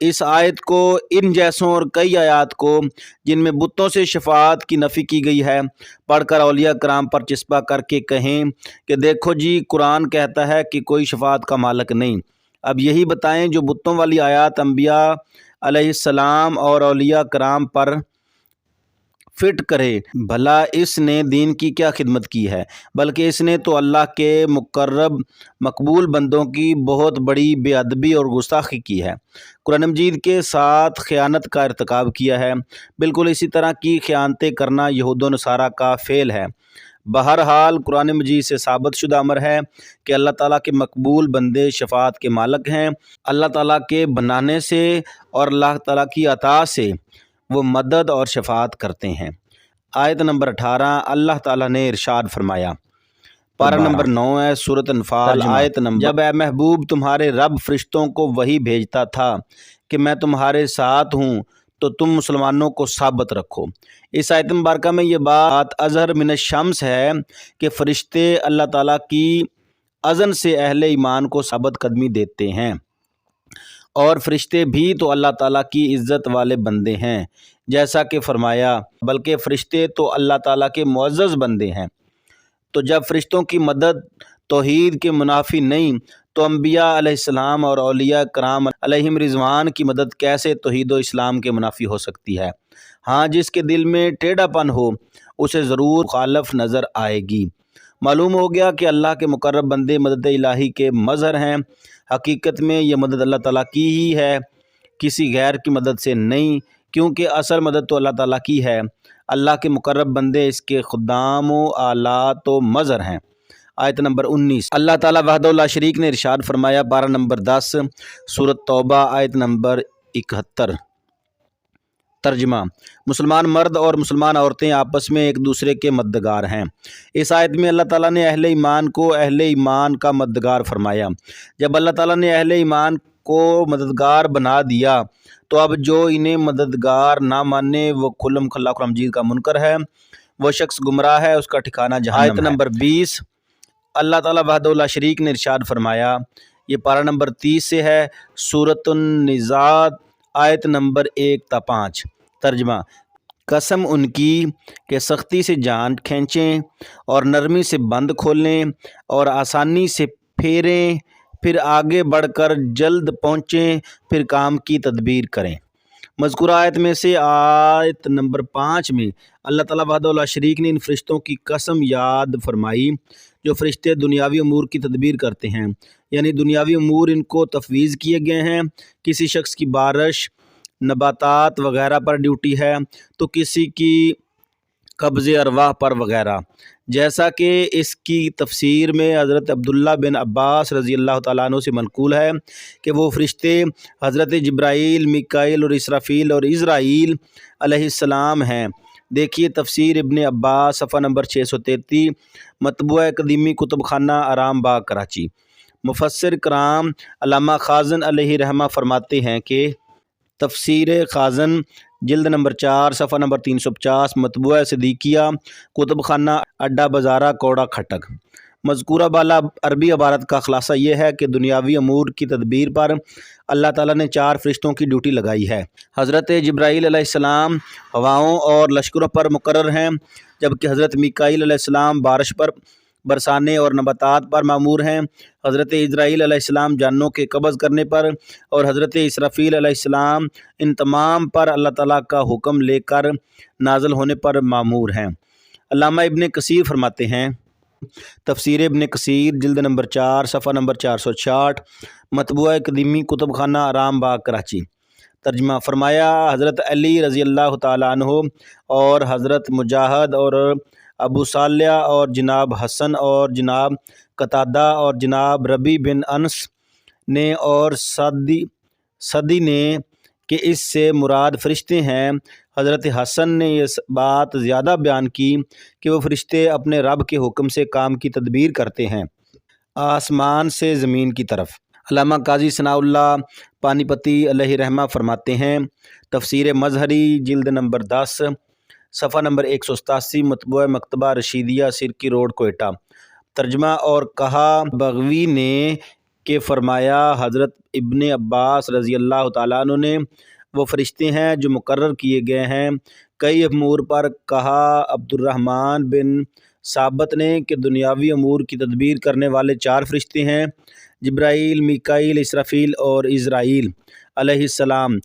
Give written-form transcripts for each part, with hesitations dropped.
اس آیت کو ان جیسوں اور کئی آیات کو جن میں بتوں سے شفاعت کی نفی کی گئی ہے پڑھ کر اولیاء کرام پر چسپاں کر کے کہیں کہ دیکھو جی قرآن کہتا ہے کہ کوئی شفاعت کا مالک نہیں، اب یہی بتائیں جو بتوں والی آیات انبیاء علیہ السلام اور اولیاء کرام پر فٹ کرے، بھلا اس نے دین کی کیا خدمت کی ہے؟ بلکہ اس نے تو اللہ کے مقرب مقبول بندوں کی بہت بڑی بے ادبی اور گستاخی کی ہے، قرآن مجید کے ساتھ خیانت کا ارتکاب کیا ہے۔ بالکل اسی طرح کی خیانتیں کرنا یہود و نصارہ کا فعل ہے۔ بہرحال قرآن مجید سے ثابت شدہ امر ہے کہ اللہ تعالیٰ کے مقبول بندے شفاعت کے مالک ہیں۔ اللہ تعالیٰ کے بنانے سے اور اللہ تعالیٰ کی عطا سے وہ مدد اور شفاعت کرتے ہیں۔ آیت نمبر 18 اللہ تعالیٰ نے ارشاد فرمایا، پارہ نمبر 9 ہے سورۃ انفال، آیت نمبر، جب اے محبوب تمہارے رب فرشتوں کو وحی بھیجتا تھا کہ میں تمہارے ساتھ ہوں تو تم مسلمانوں کو ثابت رکھو۔ اس آیت مبارکہ میں یہ بات اظہر من الشمس ہے کہ فرشتے اللہ تعالیٰ کی اذن سے اہل ایمان کو ثابت قدمی دیتے ہیں، اور فرشتے بھی تو اللہ تعالیٰ کی عزت والے بندے ہیں، جیسا کہ فرمایا بلکہ فرشتے تو اللہ تعالیٰ کے معزز بندے ہیں۔ تو جب فرشتوں کی مدد توحید کے منافی نہیں تو انبیاء علیہ السلام اور اولیاء کرام علیہم رضوان کی مدد کیسے توحید و اسلام کے منافی ہو سکتی ہے؟ ہاں، جس کے دل میں ٹیڑھا پن ہو اسے ضرور مخالف نظر آئے گی۔ معلوم ہو گیا کہ اللہ کے مقرب بندے مدد الہی کے مظہر ہیں۔ حقیقت میں یہ مدد اللہ تعالیٰ کی ہی ہے، کسی غیر کی مدد سے نہیں، کیونکہ اصل مدد تو اللہ تعالیٰ کی ہے۔ اللہ کے مقرب بندے اس کے خدام و آلات و مظہر ہیں۔ آیت نمبر 19 اللہ تعالیٰ وحدہ لا شریک نے ارشاد فرمایا، پارہ نمبر 10 سورۃ توبہ، آیت نمبر 71۔ ترجمہ، مسلمان مرد اور مسلمان عورتیں آپس میں ایک دوسرے کے مددگار ہیں۔ اس آیت میں اللہ تعالیٰ نے اہل ایمان کو اہل ایمان کا مددگار فرمایا۔ جب اللہ تعالیٰ نے اہل ایمان کو مددگار بنا دیا تو اب جو انہیں مددگار نہ مانے وہ کھلم کھلا قرآن مجید کا منکر ہے، وہ شخص گمراہ ہے، اس کا ٹھکانہ جہنم ہے۔ آیت نمبر 20 اللہ تعالیٰ وحدہ لا شریک نے ارشاد فرمایا، یہ پارہ نمبر 30 سے ہے، سورۃ النزاع، آیت نمبر 1 تا 5۔ ترجمہ، قسم ان کی کہ سختی سے جان کھینچیں اور نرمی سے بند کھولیں اور آسانی سے پھیریں، پھر آگے بڑھ کر جلد پہنچیں، پھر کام کی تدبیر کریں۔ مذکورہ آیت میں سے آیت نمبر 5 میں اللہ تعالیٰ وحدہ لا شریک نے ان فرشتوں کی قسم یاد فرمائی جو فرشتے دنیاوی امور کی تدبیر کرتے ہیں، یعنی دنیاوی امور ان کو تفویض کیے گئے ہیں۔ کسی شخص کی بارش، نباتات وغیرہ پر ڈیوٹی ہے تو کسی کی قبض ارواح پر وغیرہ، جیسا کہ اس کی تفسیر میں حضرت عبداللہ بن عباس رضی اللہ تعالیٰ عنہ سے منقول ہے کہ وہ فرشتے حضرت جبرائیل، میکائیل اور اسرافیل اور عزرائیل علیہ السلام ہیں۔ دیکھیے تفسیر ابن عباس صفحہ نمبر 633، مطبوعہ قدیمی کتب خانہ آرام باغ کراچی۔ مفسر کرام علامہ خازن علیہ رحمہ فرماتے ہیں کہ تفسیر خازن جلد نمبر 4 صفحہ نمبر 350، مطبوعہ صدیقیہ کتب خانہ اڈا بازارہ کوڑا کھٹک۔ مذکورہ بالا عربی عبارت کا خلاصہ یہ ہے کہ دنیاوی امور کی تدبیر پر اللہ تعالیٰ نے 4 فرشتوں کی ڈیوٹی لگائی ہے۔ حضرت جبرائیل علیہ السلام ہواؤں اور لشکروں پر مقرر ہیں، جبکہ حضرت میکائیل علیہ السلام بارش پر برسانے اور نباتات پر مامور ہیں۔ حضرت عزرائیل علیہ السلام جانوں کے قبض کرنے پر اور حضرت اسرافیل علیہ السلام ان تمام پر اللہ تعالیٰ کا حکم لے کر نازل ہونے پر مامور ہیں۔ علامہ ابن کثیر فرماتے ہیں، تفسیر ابن کثیر جلد نمبر 4 صفحہ نمبر 466، مطبوعہ قدیمی کتب خانہ آرام باغ کراچی۔ ترجمہ، فرمایا حضرت علی رضی اللہ تعالیٰ عنہ اور حضرت مجاہد اور ابو صالح اور جناب حسن اور جناب قتادہ اور جناب ربی بن انس نے اور صدی نے کہ اس سے مراد فرشتے ہیں۔ حضرت حسن نے یہ بات زیادہ بیان کی کہ وہ فرشتے اپنے رب کے حکم سے کام کی تدبیر کرتے ہیں، آسمان سے زمین کی طرف۔ علامہ قاضی ثناء اللہ پانی پتی علیہ رحمہ فرماتے ہیں، تفسیر مظہری جلد نمبر 10 صفحہ نمبر 187، مطبوعہ مکتبہ رشیدیہ سرکی روڈ کوئٹہ۔ ترجمہ، اور کہا بغوی نے کہ فرمایا حضرت ابن عباس رضی اللہ تعالیٰ عنہ نے وہ فرشتے ہیں جو مقرر کیے گئے ہیں کئی امور پر۔ کہا عبد الرحمن بن ثابت نے کہ دنیاوی امور کی تدبیر کرنے والے 4 فرشتے ہیں، جبرائیل، میکائیل، اسرافیل اور عزرائیل علیہ السلام۔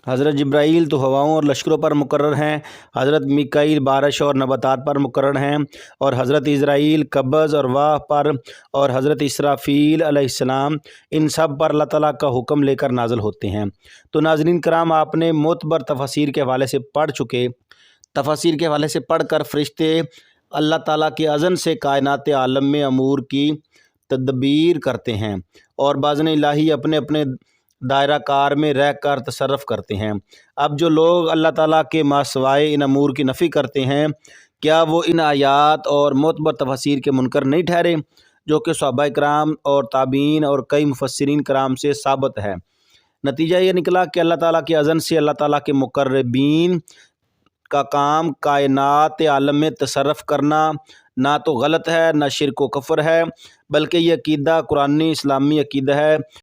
حضرت جبرائیل تو ہواؤں اور لشکروں پر مقرر ہیں، حضرت میکائیل بارش اور نباتات پر مقرر ہیں، اور حضرت عزرائیل قبض اور واہ پر، اور حضرت اسرافیل علیہ السلام ان سب پر اللہ تعالیٰ کا حکم لے کر نازل ہوتے ہیں۔ تو ناظرین کرام، آپ نے معتبر تفاسیر کے حوالے سے پڑھ کر فرشتے اللہ تعالیٰ کے اذن سے کائنات عالم میں امور کی تدبیر کرتے ہیں اور باذن الہی اپنے اپنے دائرہ کار میں رہ کر تصرف کرتے ہیں۔ اب جو لوگ اللہ تعالیٰ کے ماسوائے ان امور کی نفی کرتے ہیں، کیا وہ ان آیات اور معتبر تفاسیر کے منکر نہیں ٹھہرے جو کہ صحابہ کرام اور تابعین اور کئی مفسرین کرام سے ثابت ہے؟ نتیجہ یہ نکلا کہ اللہ تعالیٰ کے اذن سے اللہ تعالیٰ کے مقربین کا کام کائنات عالم میں تصرف کرنا نہ تو غلط ہے، نہ شرک و کفر ہے، بلکہ یہ عقیدہ قرآنی اسلامی عقیدہ ہے